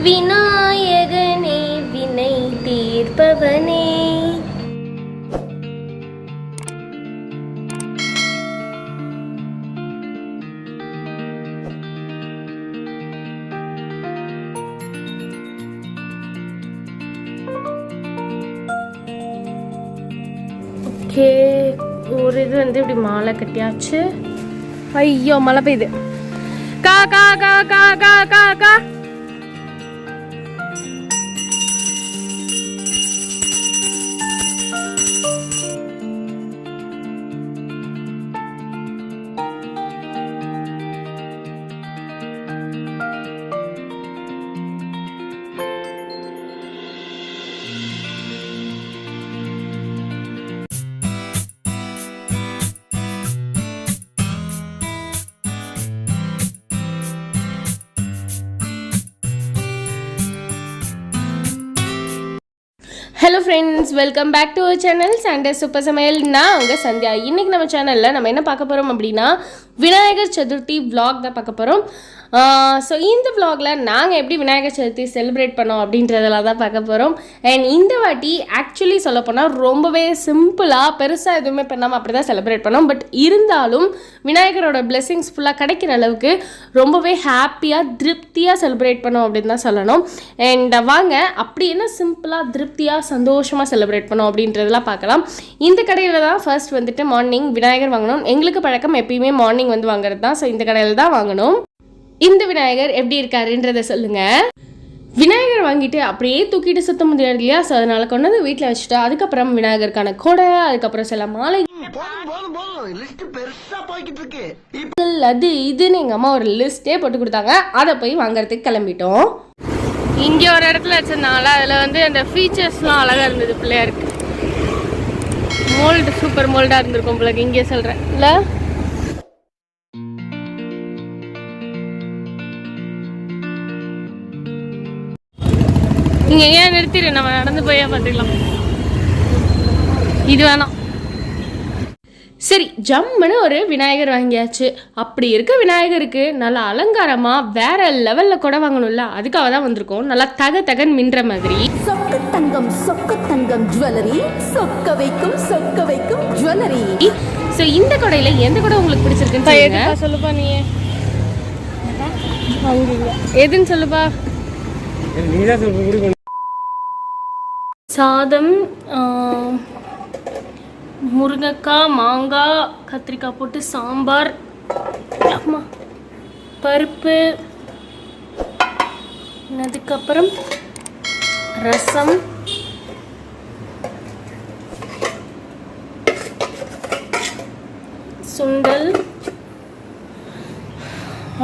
விநாயகனே வினை தீர்ப்பவனே. ஓகே, ஒரு இது வந்து இப்படி மாலை கட்டியாச்சு. ஐயோ மழை பெய்யுது. கா கா கா கா கா கா கா. Hello friends, welcome back to our channel Sunday super சமையல். நான் உங்கள் சந்தியா. இன்றைக்கி நம்ம சேனலில் நம்ம என்ன பார்க்க போகிறோம் அப்படின்னா விநாயகர் சதுர்த்தி vlog தான் பார்க்க போகிறோம். ஸோ இந்த vlogல நாங்கள் எப்படி விநாயகர் சதுர்த்தி செலிப்ரேட் பண்ணோம் அப்படின்றதெல்லாம் தான் பார்க்க போகிறோம். அண்ட் இந்த வாட்டி ஆக்சுவலி சொல்லப்போனால் ரொம்பவே சிம்பிளாக பெருசாக எதுவுமே பண்ணாமல் அப்படி தான் செலிப்ரேட் பண்ணோம். பட் இருந்தாலும் விநாயகரோட பிளெஸிங்ஸ் ஃபுல்லாக கிடைக்கிற அளவுக்கு ரொம்பவே ஹாப்பியாக திருப்தியாக செலிப்ரேட் பண்ணோம் அப்படின்னு தான் சொல்லணும். அண்ட் வாங்க அப்படி என்ன சிம்பிளாக திருப்தியாக சந்தோஷமாக செலிப்ரேட் பண்ணோம் அப்படின்றதெல்லாம் பார்க்கலாம். இந்த கடையில் தான் ஃபர்ஸ்ட் வந்துட்டு மார்னிங் விநாயகர் வாங்கணும். எங்களுக்கு பழக்கம் எப்பயுமே மார்னிங் வந்து வாங்குறது தான். ஸோ இந்த கடையில் தான் வாங்கணும். இந்த விநாயகர் எப்படி இருக்காருன்றதை சொல்லுங்க. விநாயகர் வாங்கிட்டு அப்படியே தூக்கிட்டு சுத்த முடியாது இல்லையா? ஸோ அதனால கொண்டு வந்து வீட்டில் வச்சுட்டா. அதுக்கப்புறம் விநாயகருக்கான கொடை, அதுக்கப்புறம் சில மாலை, அது இதுன்னு எங்கள் அம்மா ஒரு லிஸ்ட்டே போட்டு கொடுத்தாங்க. அதை போய் வாங்குறதுக்கு கிளம்பிட்டோம். இங்கே ஒரு இடத்துல வச்சிருந்தாங்களா, அதில் வந்து அந்த ஃபீச்சர்ஸ்லாம் அழகாக இருந்தது. பிள்ளையாருக்கு மோல்டு சூப்பர் மோல்டாக இருந்திருக்கும் பிள்ளைக்கு. இங்கே சொல்கிறேன் இல்லை, இங்கே ஏன் நிறுத்திடு, நம்ம நடந்து போய் பார்த்துக்கலாம். இது வேணாம். சரி, ஜம்முன்னு ஒரு விநாயகர் வாங்கியாச்சு. அப்படி இருக்க விநாயகருக்கு நல்லா அலங்காரமாக வேற லெவலில் கூட வாங்கணும்ல, அதுக்காக தான் வந்திருக்கோம். நல்லா தகன் மின்ற மாதிரி சொக்க தங்கம் ஜுவல்லரி, சொக்க வைக்கும் ஜுவல்லரி. ஸோ இந்த கடையில் எந்த கடை உங்களுக்கு பிடிச்சிருக்குன்னு சொல்லுப்பா. நீ எதுன்னு சொல்லுப்பா. சாதம், முருங்கைக்காய், மாங்காய், கத்திரிக்காய் போட்டு சாம்பார், பருப்பு, அதுக்கப்புறம் ரசம், சுண்டல்,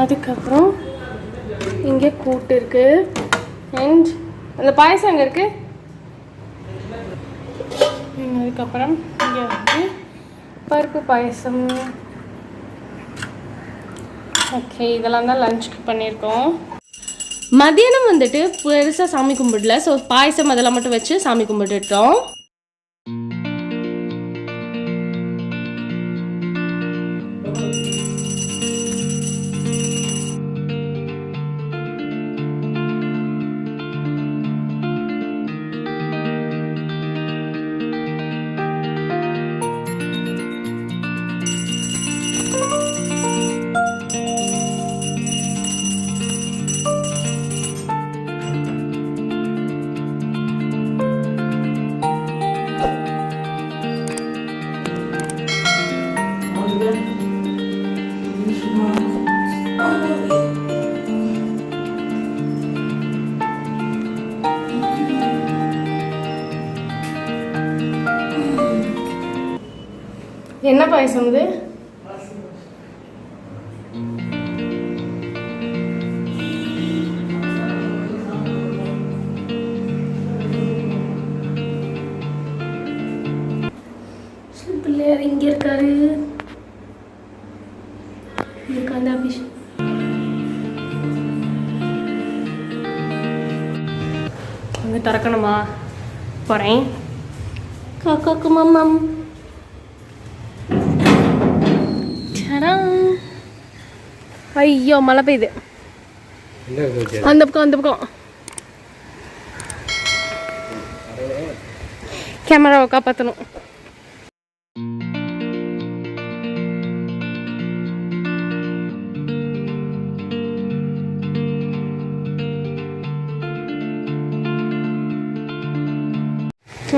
அதுக்கப்புறம் இங்கே கூட்டு இருக்கு. அண்ட் அந்த பாயசம் அங்கே இருக்கு. அதுக்கப்புறம் இங்கே வந்து பருப்பு பாயசம். ஓகே, இதெல்லாம் தான் லஞ்சுக்கு பண்ணியிருக்கோம். மதியானம் வந்துட்டு பெருசாக சாமி கும்பிடல. ஸோ பாயசம் அதெல்லாம் மட்டும் வச்சு சாமி கும்பிட்டுட்டோம். என்ன பாயசம் இது? பிள்ளையார் இங்க இருக்காரு. அங்க திறக்கணுமா? போறேன். காக்காக்கு மம்மம். ஐயோ மழை பெய்யுது. அந்த பக்கம் கேமராவை காப்பாற்றணும்.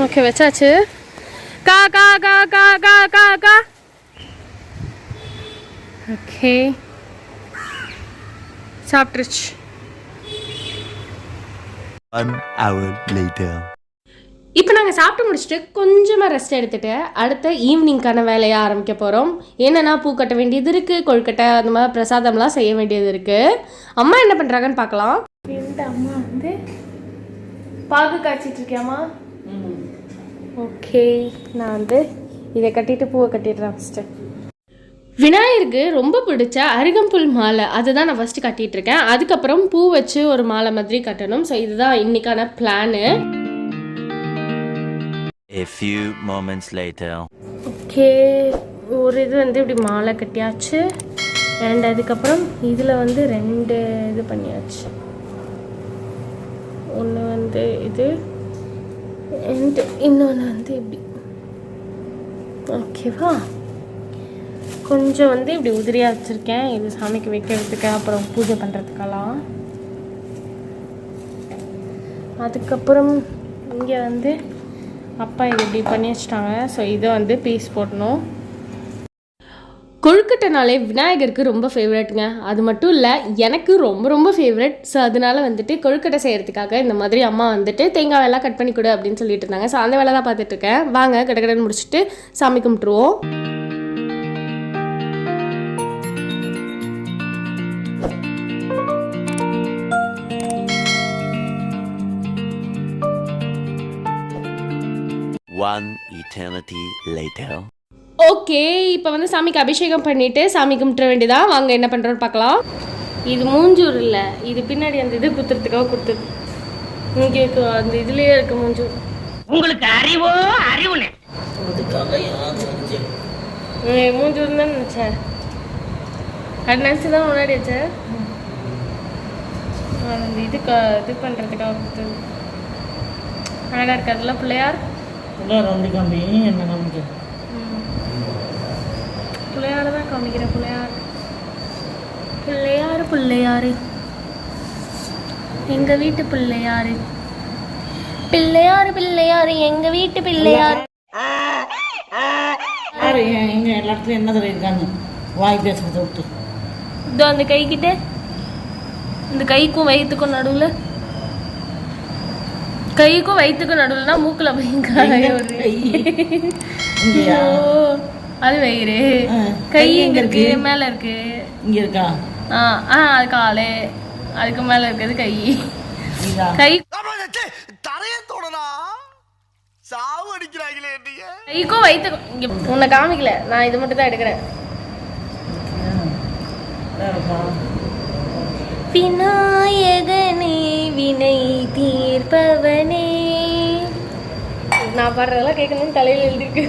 ஓகே வச்சாச்சு. கா கா கா கா கா கா கா. ஓகே சாப்பிட்டுருச்சு. 1 hour later. இப்போ நாங்கள் சாப்பிட்டு முடிச்சுட்டு கொஞ்சமாக ரெஸ்ட் எடுத்துகிட்டு அடுத்த ஈவினிங்க்கான வேலையை ஆரம்பிக்க போகிறோம். என்னென்னா பூ கட்ட வேண்டியது இருக்குது, கொழுக்கட்டை அந்த மாதிரி பிரசாதம்லாம் செய்ய வேண்டியது இருக்குது. அம்மா என்ன பண்ணுறாங்கன்னு பார்க்கலாம். இந்த அம்மா வந்து பாகு காய்ச்சிட்டு இருக்கியாம்மா? ஓகே நான் வந்து இதை கட்டிட்டு பூவை கட்டிடுறேன். ஃபஸ்ட்டு விநாயகருக்கு ரொம்ப பிடிச்ச அருகம்புல் மாலை அதுதான் நான் ஃபஸ்ட்டு கட்டிகிட்டு இருக்கேன். அதுக்கப்புறம் பூ வச்சு ஒரு மாலை மாதிரி கட்டணும். ஸோ இதுதான் இன்னைக்கான plan. A few moments later. Okay ஒரு இது வந்து இப்படி மாலை கட்டியாச்சு. அண்ட் அதுக்கப்புறம் இதில் வந்து 2 இது பண்ணியாச்சு. ஒன்று வந்து இது அண்ட் இன்னொன்று வந்து இப்படி. ஓகேவா? கொஞ்சம் வந்து இப்படி உதிரியாக வச்சுருக்கேன். இது சாமிக்கு வைக்கிறதுக்கு அப்புறம் பூஜை பண்ணுறதுக்கெல்லாம். அதுக்கப்புறம் இங்கே வந்து அப்பா இது இப்படி பண்ணி வச்சிட்டாங்க. ஸோ இதை வந்து பீஸ் போடணும். கொழுக்கட்டைனாலே விநாயகருக்கு ரொம்ப ஃபேவரட்டுங்க. அது மட்டும் இல்லை எனக்கு ரொம்ப ரொம்ப ஃபேவரட். ஸோ அதனால வந்துட்டு கொழுக்கட்டை செய்கிறதுக்காக இந்த மாதிரி அம்மா வந்துட்டு தேங்காய் எல்லாம் கட் பண்ணி கொடு அப்படின்னு சொல்லிட்டு இருந்தாங்க. ஸோ அந்த வேலை தான் பார்த்துட்ருக்கேன். வாங்க கடகடன்னு முடிச்சுட்டு சாமி கும்பிட்டுருவோம். One eternity later. ஓகே இப்போ வந்து சாமிக்கு அபிஷேகம் பண்ணிவிட்டு சாமி கும்பிட வேண்டியதான். வாங்க என்ன பண்ணுறோன்னு பார்க்கலாம். இது மூஞ்சூர் இல்லை, இது பின்னாடி அந்த இது குத்துறதுக்காக கொடுத்தது. இங்கே அந்த இதுலேயே இருக்கு மூஞ்சூர். உங்களுக்கு அறிவோ அறிவுன்னு மூஞ்சூர் தான் நினச்சேன். அது நினச்சி தான் முன்னாடி வச்சேன். அந்த இது இது பண்ணுறதுக்காக கொடுத்தது. அழகாக இருக்கு. அதெல்லாம் பிள்ளையார் வந்து காமி என்ன காமிக்க பிள்ளையார் தான் காமிக்கிறேன். பிள்ளையார் பிள்ளையார் பிள்ளையாரு எங்கள் வீட்டு பிள்ளையாரு பிள்ளையாரு பிள்ளையாரு எங்கள் வீட்டு பிள்ளையார். எங்க எல்லா இடத்துலையும் என்ன இருக்காங்க வாய் பேசுறதை விட்டு. இதோ அந்த கைக்கிட்ட இந்த கைக்கும் வயிற்றுக்கும் நடுவில் கைக்கும் வயிற்றுக்கும் நடுவுலனா மூக்கில் அது வயிறு. கை எங்க இருக்கு? மேல இருக்கு. இங்க இருக்கா? அது காலு. அதுக்கு மேல இருக்கிறது கை. கை கைக்கும் வயிற்றுக்கும். இங்க உன்னை காமிக்கல, நான் இது மட்டும் தான் எடுக்கிறேன். விநாயகனே வினை தீர்ப்பவனே. நான் பாடுறதெல்லாம் கேட்கணும்னு தலையில் எழுதிருக்கு.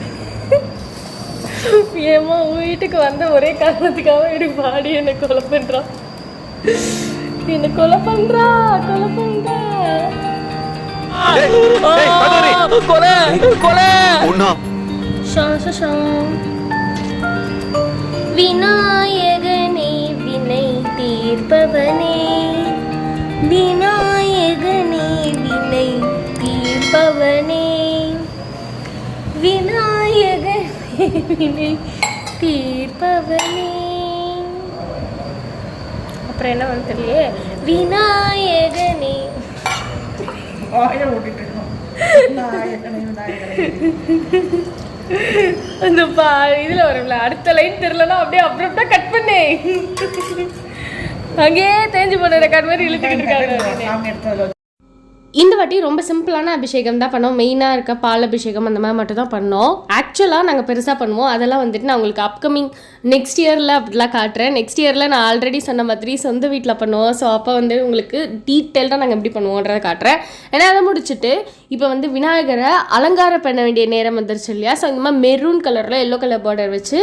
ஏமா உன் வீட்டுக்கு வந்த ஒரே காரணத்துக்காக எனக்கு பாடி என்னை கொலை பண்றான். என்னை கொலை பண்றா கொலை பண்றா. விநாயகனே வினை தீர்ப்பவனே விநாயகனே வினை தீர்ப்பவனே விநாயகனே வினை தீர்ப்பவனே. அப்புறம் என்ன வந்து தெரியலையே. விநாயகனே அந்த இதுல வரும்ல அடுத்த லைன் தெரியலன்னா அப்படியே அப்புறம் கட் பண்ணே அங்கேயே தேஞ்சு போன ரெக்கார்ட் மாதிரி இழுத்துக்கிட்டு இருக்காங்க. இந்த வாட்டி ரொம்ப சிம்பிளான அபிஷேகம் தான் பண்ணோம். மெயினாக இருக்க பால் அபிஷேகம் அந்த மாதிரி மட்டும் தான் பண்ணோம். ஆக்சுவலாக நாங்கள் பெருசாக பண்ணுவோம். அதெல்லாம் வந்துட்டு நான் உங்களுக்கு அப்கமிங் நெக்ஸ்ட் இயரில் அப்படிலாம் காட்டுறேன். நெக்ஸ்ட் இயரில் நான் ஆல்ரெடி சொன்ன மாதிரி சொந்த வீட்டில் பண்ணுவோம். ஸோ அப்போ வந்து உங்களுக்கு டீட்டெயில்டாக நாங்கள் எப்படி பண்ணுவோன்றதை காட்டுறேன். ஏன்னா அதை முடிச்சுட்டு இப்போ வந்து விநாயகரை அலங்காரம் பண்ண வேண்டிய நேரம் வந்துருச்சு இல்லையா. ஸோ இந்த மாதிரி மெரூன் கலரில் எல்லோ கலர் பார்டர் வச்சு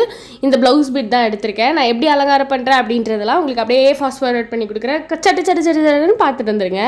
இந்த ப்ளவுஸ் பிட் தான் எடுத்திருக்கேன். நான் எப்படி அலங்காரம் பண்ணுறேன் அப்படின்றதெல்லாம் உங்களுக்கு அப்படியே ஃபாஸ்ட் ஃபார்வர்ட் பண்ணி கொடுக்குறேன். சட்டு சட்டு சட்டு சட்டுன்னு பார்த்துட்டு வந்துருங்க.